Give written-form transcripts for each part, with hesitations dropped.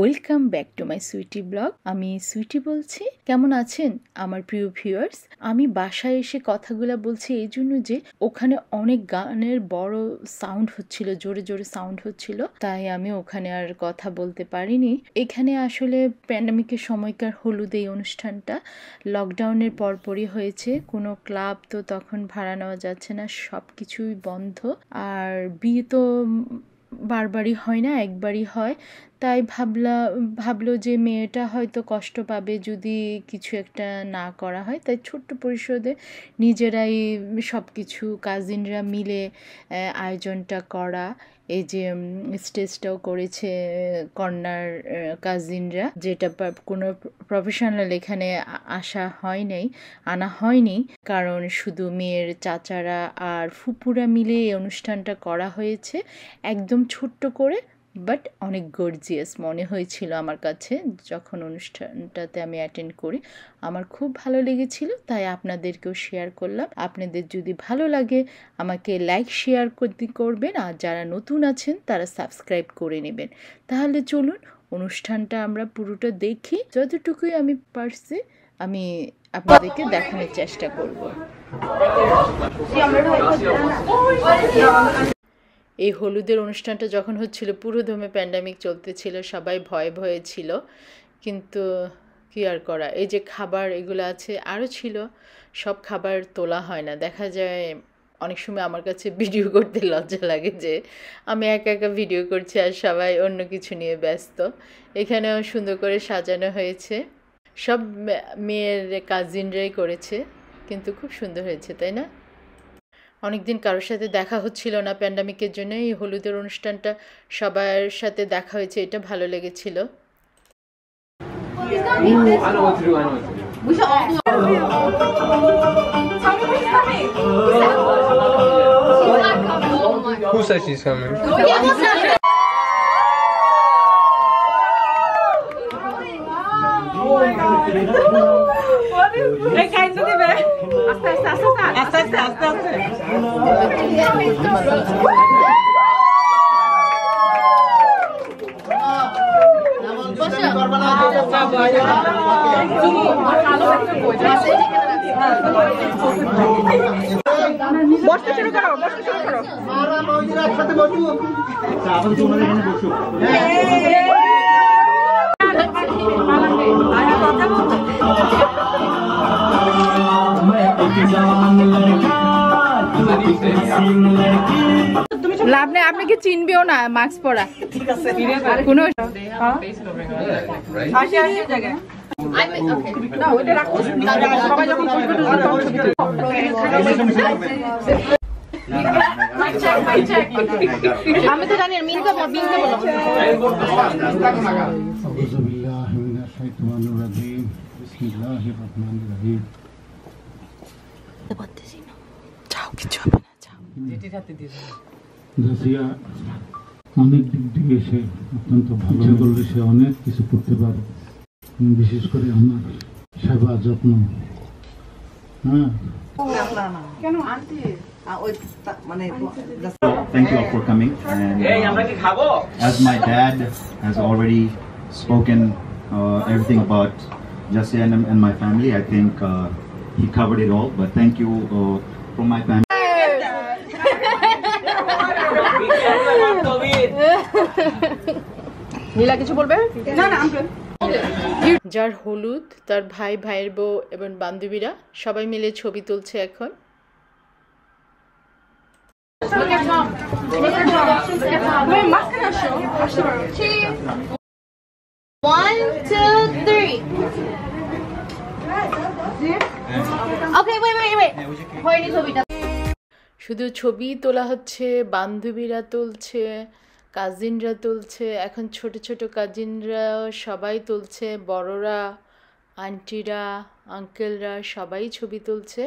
Welcome back to my Sweety blog. আমি সুইটি বলছি। কেমন আছেন আমার প্রিয় ভিউয়ার্স? আমি বাসায় এসে কথাগুলো বলছি এই জন্য যে ওখানে অনেক গানের বড় সাউন্ড হচ্ছিল, জোরে জোরে সাউন্ড হচ্ছিল, তাই আমি ওখানে আর কথা বলতে পারিনি। এখানে আসলে প্যান্ডামিকের সময়কার হলুদ এই অনুষ্ঠানটা লকডাউনের পরপরই হয়েছে। কোনো ক্লাব তো তখন ভাড়া নেওয়া যাচ্ছে না, সব কিছুই বন্ধ। আর বিয়ে তো বারবারই হয় না, একবারই হয়। তাই ভাবলো যে মেয়েটা হয়তো কষ্ট পাবে যদি কিছু একটা না করা হয়, তাই ছোট্ট পরিসরে নিজেরাই সব কিছু কাজিনরা মিলে আয়োজনটা করা। এই যে স্টেজটাও করেছে কর্নার কাজিনরা, যেটা কোনো প্রফেশনাল এখানে আনা হয়নি, কারণ শুধু মেয়ের চাচারা আর ফুপুরা মিলে এই অনুষ্ঠানটা করা হয়েছে একদম ছোট্ট করে। বাট অনেক গর্জিয়াস মনে হয়েছিল আমার কাছে যখন অনুষ্ঠানটাতে আমি অ্যাটেন্ড করি। আমার খুব ভালো লেগেছিল, তাই আপনাদেরকেও শেয়ার করলাম। আপনাদের যদি ভালো লাগে আমাকে লাইক শেয়ার করবেন, আর যারা নতুন আছেন তারা সাবস্ক্রাইব করে নেবেন। তাহলে চলুন অনুষ্ঠানটা আমরা পুরোটা দেখি। যতটুকুই আমি পারছি আমি আপনাদেরকে দেখানোর চেষ্টা করব। এই হলুদের অনুষ্ঠানটা যখন হচ্ছিল পুরো দমে প্যান্ডামিক চলতেছিল, সবাই ভয়ে ভয়ে ছিল, কিন্তু কি আর করা। এই যে খাবার এগুলো আছে আরও ছিল, সব খাবার তোলা হয় না। দেখা যায় অনেক সময় আমার কাছে ভিডিও করতে লজ্জা লাগে যে আমি একা একা ভিডিও করছি আর সবাই অন্য কিছু নিয়ে ব্যস্ত। এখানেও সুন্দর করে সাজানো হয়েছে, সব মেয়ের কাজিনরাই করেছে, কিন্তু খুব সুন্দর হয়েছে, তাই না? অনেকদিন কারোর সাথে দেখা হচ্ছিল না প্যান্ডামিকের জন্য, এই হলুদের অনুষ্ঠানটা সবার সাথে দেখা হয়েছে, এটা ভালো লেগেছিল। Who said she's coming? বসতে শুরু করো, বসতে শুরু করো। একসাথে বসু, আবার তোমরা এখানে বসো। লাভ নেই, আপনাকে চিনবেও না মাস্ক পরা। কোনো আমি তো জানি মিনকা বলো। অনেক দিক থেকে সে অত্যন্ত ভালো করলে সে অনেক কিছু করতে পারে, বিশেষ করে আমার সেবা যত্ন। Thank you all for coming. And, as my dad has already spoken everything about Jasya and my family, I think he covered it all. But thank you from my family. নীলা কিছু বলবে? না না, যার হলুদ তার ভাইয়ের বউ এবং বান্ধবীরা সবাই মিলে ছবি তুলছে এখন। শুধু ছবি তোলা হচ্ছে, বান্ধবীরা তুলছে, কাজিনরা তুলছে, এখন ছোট ছোট কাজিনরা সবাই তুলছে, বড়রা, আন্টিরা, আঙ্কেলরা সবাই ছবি তুলছে।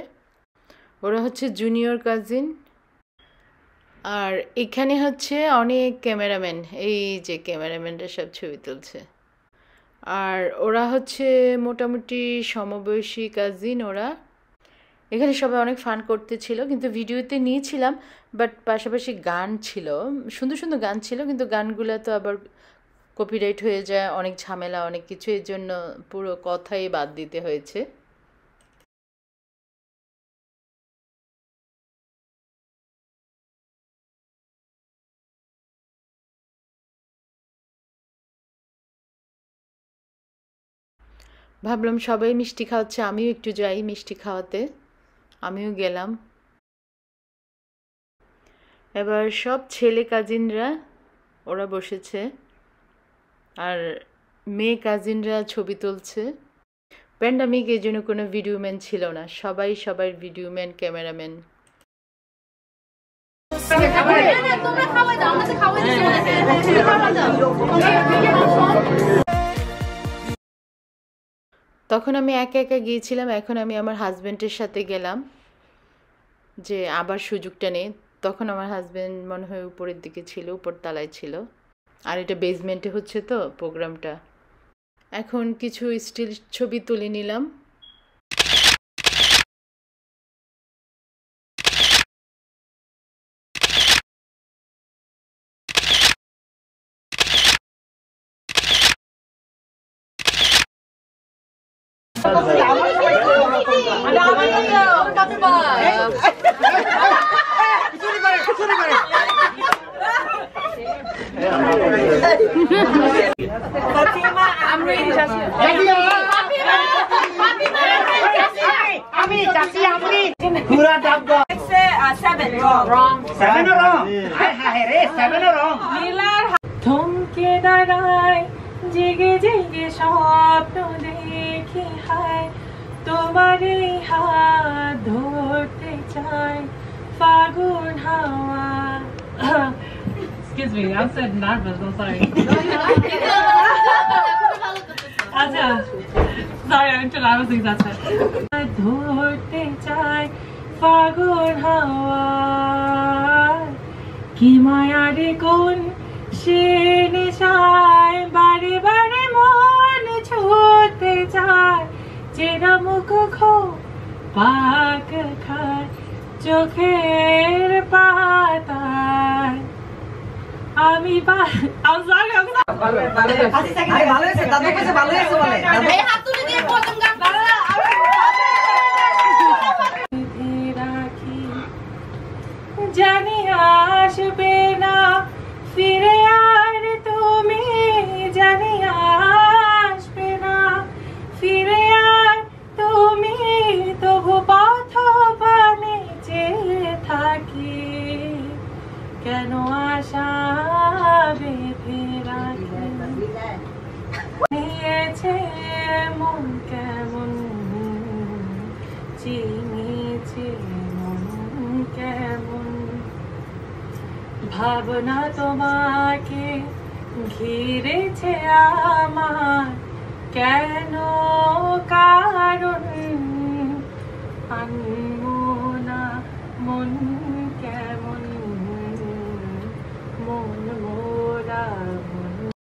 ওরা হচ্ছে জুনিয়র কাজিন। আর এখানে হচ্ছে অনেক ক্যামেরাম্যান, এই যে ক্যামেরাম্যানরা সব ছবি তুলছে। আর ওরা হচ্ছে মোটামুটি সমবয়সী কাজিন। ওরা এখানে সবাই অনেক ফান করতেছিল, কিন্তু ভিডিওতে নিয়েছিলাম, বাট পাশাপাশি গান ছিল, সুন্দর সুন্দর গান ছিল, কিন্তু গানগুলো তো আবার কপিরাইট হয়ে যায়, অনেক ঝামেলা, অনেক কিছু, এর জন্য পুরো কথাই বাদ দিতে হয়েছে। ভাবলাম সবাই মিষ্টি খাওয়াচ্ছে, আমিও একটু যাই মিষ্টি খাওয়াতে, আমিও গেলাম। এবার সব ছেলে কাজিনরা ওরা বসেছে, আর মেয়ে কাজিনরা ছবি তুলছে। প্যান্ডামিক, এই জন্য কোনো ভিডিও ম্যান ছিল না, সবাই সবার ভিডিও ম্যান, ক্যামেরাম্যান। তখন আমি একা একা গিয়েছিলাম, এখন আমি আমার হাজব্যান্ডের সাথে গেলাম যে আবার সুযোগটা নেই। তখন আমার হাজব্যান্ড মনে হয় উপরের দিকে ছিল, উপর তলায় ছিল, আর এটা বেসমেন্টে হচ্ছে তো প্রোগ্রামটা। এখন কিছু স্টিল ছবি তুলে নিলাম। থমকে দাঁড়ায়, জেগে জেগে স্বপ্ন দেখি, হায় তোমার এই হাত ধরতে চাই, ফাগুন হাওয়া। Excuse me, I'm so nervous, I'm sorry. আচ্ছা, sorry, I'm too nervous things আছে। ধরতে চাই ফাগুন হাওয়া, কি মায়ারে কোন সে নেশায়, বারে বারে মন ছুঁতে চায়, চেনা মুখ খো পাক খায় চোখের পাতায়। আমি I'm sorry, I'm sorry. ভালো হয়েছে, দাদু কাছে ভালো হয়েছে বলে। এই হাত তুলে দিয়ে প্রথম গান রাখি, জানি আসবে না ফিরে আর তুমি, জানি আসবে না ফিরে আর তুমি, তবু পথ পানে চেয়ে থাকি, কেন আশা বেঁধে রাখি, নিয়েছে মন কেমন, চিনিয়েছে মন কেমন, ভাবনা তোমাকে ঘিরেছে আমার, কেন কারণ